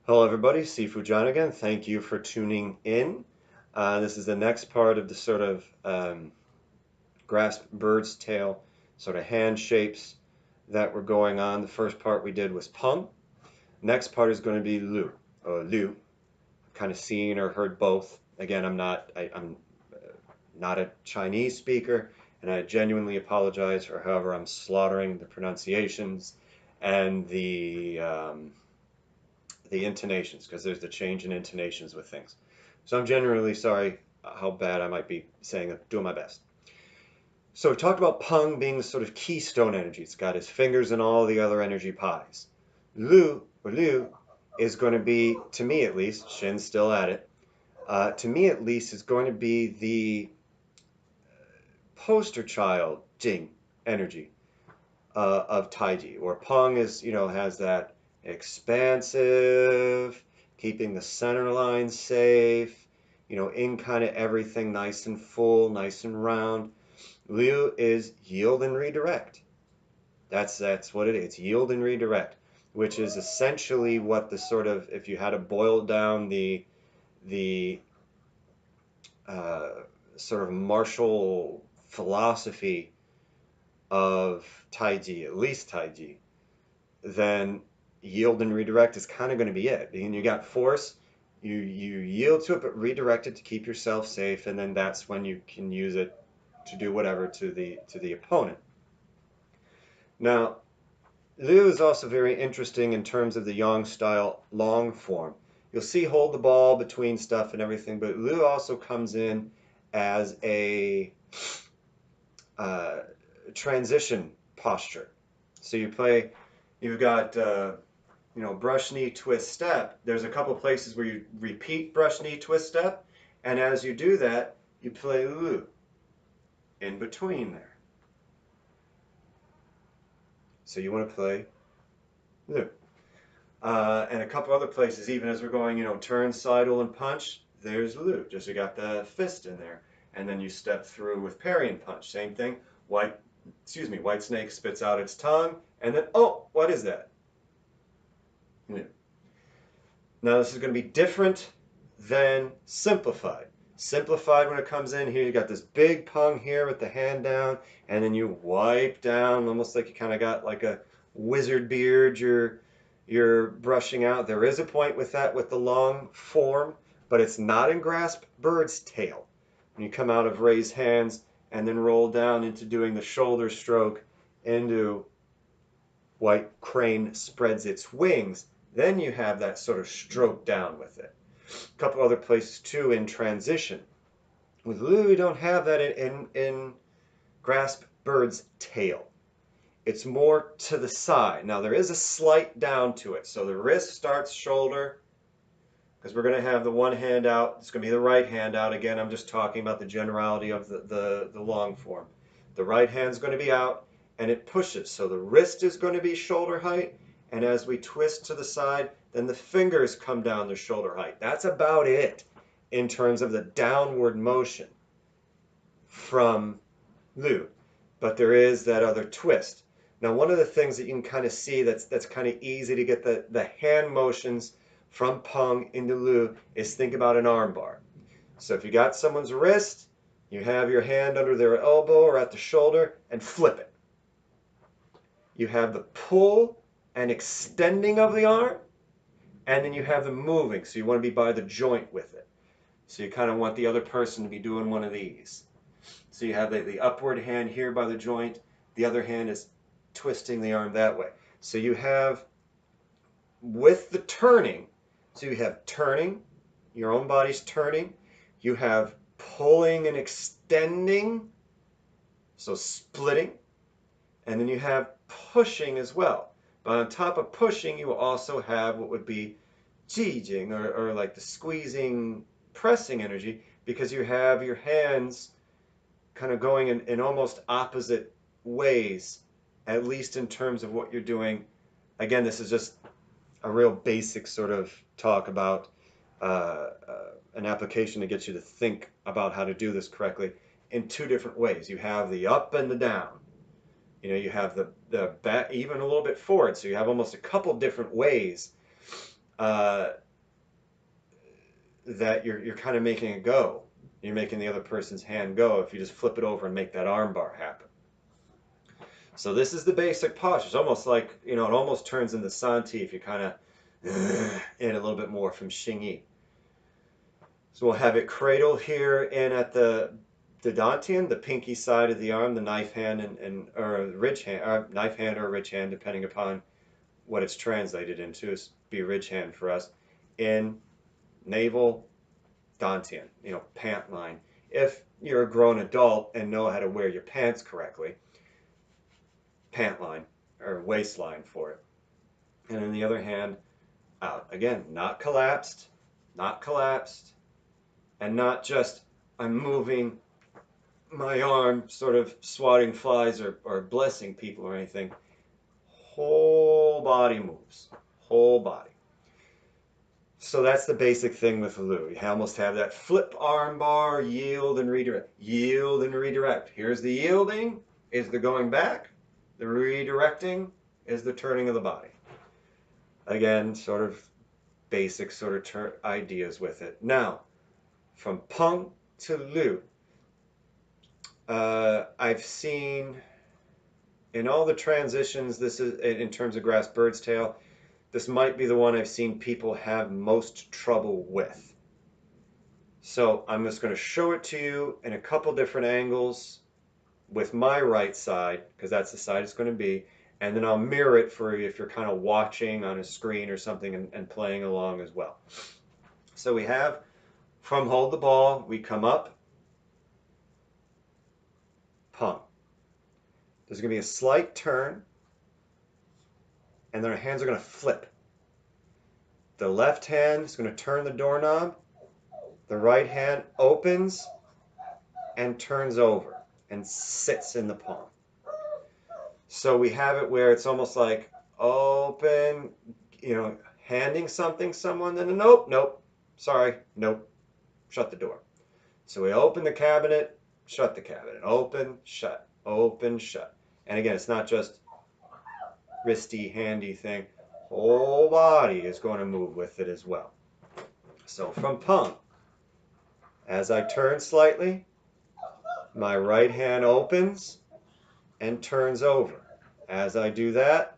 Hello everybody, Sifu John again. Thank you for tuning in. This is the next part of the sort of grasp bird's tail sort of hand shapes that were going on. The first part we did was Peng. Next part is going to be Lu, or Liu. Kind of seen or heard both. Again, I'm not a Chinese speaker, and I genuinely apologize for however I'm slaughtering the pronunciations and the intonations, because there's the change in intonations with things. So I'm genuinely sorry how bad I might be saying it, doing my best. So we talked about Peng being the sort of keystone energy. It's got his fingers in all the other energy pies. Liu is going to be, to me at least, Shin's still at it, to me at least, is going to be the poster child Jing energy of Taiji, or Peng is, has that expansive, keeping the center line safe, in kind of everything nice and full, nice and round. Liu is yield and redirect. That's what it is. It's yield and redirect, which is essentially what the sort of, if you had to boil down the uh, sort of martial philosophy of Taiji, at least Taiji, then yield and redirect is kind of going to be it. And you got force, you yield to it, but redirect it to keep yourself safe, and then that's when you can use it to do whatever to the opponent. Now, Liu is also very interesting in terms of the Yang style long form. You'll see hold the ball between stuff and everything, but Liu also comes in as a transition posture. So you've got brush knee twist step. There's a couple places where you repeat brush knee twist step, and as you do that, you play Lu in between there. So you want to play Lu. And a couple other places, even as we're going, turn, sidle, and punch, there's Lu. Just you got the fist in there. And then you step through with parry and punch. Same thing. White snake spits out its tongue, and then, oh, what is that? Lu. Now this is going to be different than simplified. Simplified, when it comes in here, you got this big Peng here with the hand down, and then you wipe down, almost like you kind of got like a wizard beard you're brushing out. There is a point with that, with the long form, but it's not in grasp bird's tail. When you come out of raised hands and then roll down into doing the shoulder stroke into white crane spreads its wings, then you have that sort of stroke down with it. A couple other places too in transition. With Lu, we don't have that in grasp bird's tail. It's more to the side. Now there is a slight down to it. So the wrist starts shoulder, because we're going to have the one hand out. It's going to be the right hand out. Again, I'm just talking about the generality of the long form. The right hand's going to be out, and it pushes. So the wrist is going to be shoulder height, and as we twist to the side, then the fingers come down to shoulder height. That's about it in terms of the downward motion from Lu. But there is that other twist. Now, one of the things that you can kind of see that's kind of easy to get the hand motions from Peng into Lu is think about an arm bar. So if you got someone's wrist, you have your hand under their elbow or at the shoulder and flip it. You have the pull and extending of the arm, and then you have the moving. So you want to be by the joint with it. So you kind of want the other person to be doing one of these. So you have the upward hand here by the joint. The other hand is twisting the arm that way. So you have, with the turning, so you have turning, your own body's turning. You have pulling and extending, so splitting. And then you have pushing as well. But on top of pushing, you also have what would be Jing, or like the squeezing, pressing energy, because you have your hands kind of going in almost opposite ways, at least in terms of what you're doing. Again, this is just a real basic sort of talk about an application to get you to think about how to do this correctly in two different ways. You have the up and the down. You have the back, even a little bit forward, so you have almost a couple different ways that you're kind of making it go. You're making the other person's hand go if you just flip it over and make that arm bar happen. So this is the basic posture. It's almost like, you know, it almost turns into Santi if you kind of in a little bit more from Xingyi. So we'll have it cradle here in at the Dantian, the pinky side of the arm, the knife hand and or ridge hand, or knife hand or ridge hand, depending upon what it's translated into. Is be ridge hand for us. In navel, Dantian, you know, pant line. If you're a grown adult and know how to wear your pants correctly, pant line or waistline for it. And on the other hand, out. Again, not collapsed, and not just I'm moving my arm sort of swatting flies or blessing people or anything. Whole body moves, whole body. So that's the basic thing with Lu. You almost have that flip arm bar, yield and redirect. Yield and redirect. Here's the yielding, is the going back. The redirecting is the turning of the body. Again, sort of basic sort of ideas with it. Now, from Peng to Lu, I've seen in all the transitions, this is in terms of grass bird's tail, this might be the one I've seen people have most trouble with. So I'm just going to show it to you in a couple different angles with my right side, because that's the side it's going to be, and then I'll mirror it for you if you're kind of watching on a screen or something and playing along as well. So we have from hold the ball, we come up, Peng. There's going to be a slight turn, and then our hands are going to flip. The left hand is going to turn the doorknob. The right hand opens and turns over and sits in the palm. So we have it where it's almost like open, you know, handing something someone, then nope, sorry, nope, shut the door. So we open the cabinet, shut the cabinet, open, shut, open, shut. And again, it's not just wristy, handy thing. Whole body is going to move with it as well. So from Peng, as I turn slightly, my right hand opens and turns over. As I do that,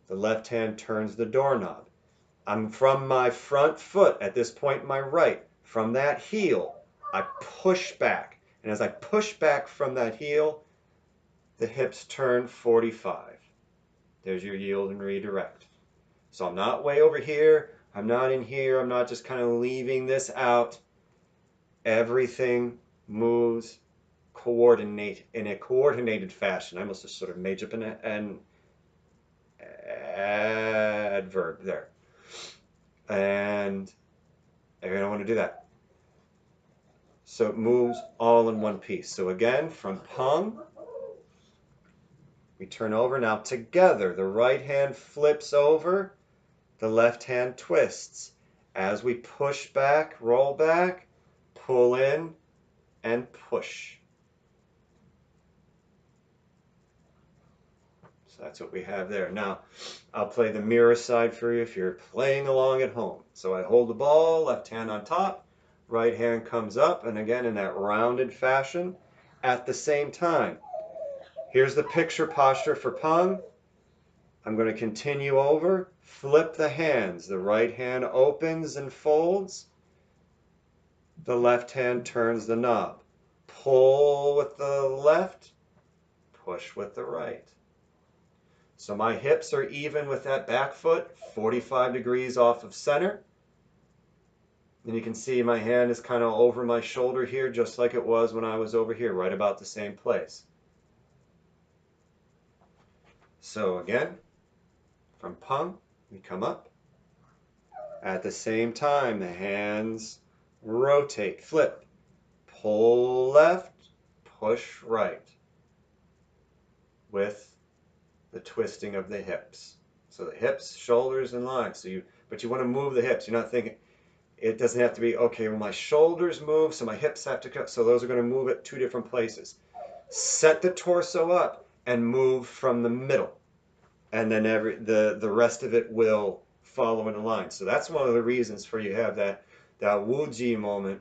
the left hand turns the doorknob. I'm from my front foot, at this point my right, from that heel, I push back. And as I push back from that heel, the hips turn 45. There's your yield and redirect. So I'm not way over here, I'm not in here, I'm not just kind of leaving this out. Everything moves in a coordinated fashion. I almost just sort of made up an adverb there. And I don't want to do that. So it moves all in one piece. So again, from Peng, we turn over. Now together, the right hand flips over, the left hand twists. As we push back, roll back, pull in, and push. So that's what we have there. Now, I'll play the mirror side for you if you're playing along at home. So I hold the ball, left hand on top, right hand comes up, and again in that rounded fashion at the same time. Here's the picture posture for Peng. I'm going to continue over, flip the hands. The right hand opens and folds. The left hand turns the knob. Pull with the left, push with the right. So my hips are even with that back foot, 45 degrees off of center. And you can see my hand is kind of over my shoulder here, just like it was when I was over here, right about the same place. So again, from Peng, we come up. At the same time, the hands rotate, flip, pull left, push right, with the twisting of the hips. So the hips, shoulders, and lines. But you want to move the hips. You're not thinking, it doesn't have to be, okay, well my shoulders move, so my hips have to cut. So those are going to move at two different places. Set the torso up and move from the middle. And then the rest of it will following the line. So that's one of the reasons for you have that Wuji moment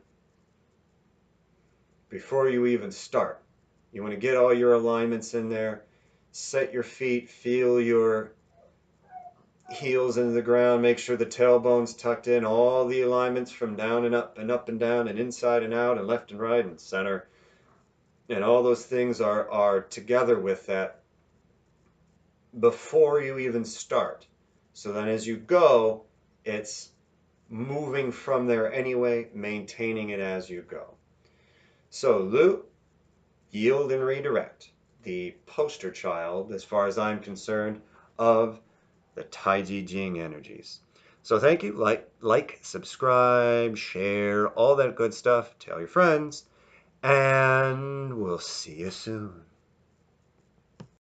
before you even start. You want to get all your alignments in there, set your feet, feel your heels into the ground, make sure the tailbone's tucked in, all the alignments from down and up and down and inside and out and left and right and center. And all those things are together with that before you even start. So then as you go, it's moving from there anyway, maintaining it as you go. So Lu, yield and redirect, the poster child, as far as I'm concerned, of the Taijiquan energies. So thank you. Like, subscribe, share, all that good stuff. Tell your friends, and we'll see you soon.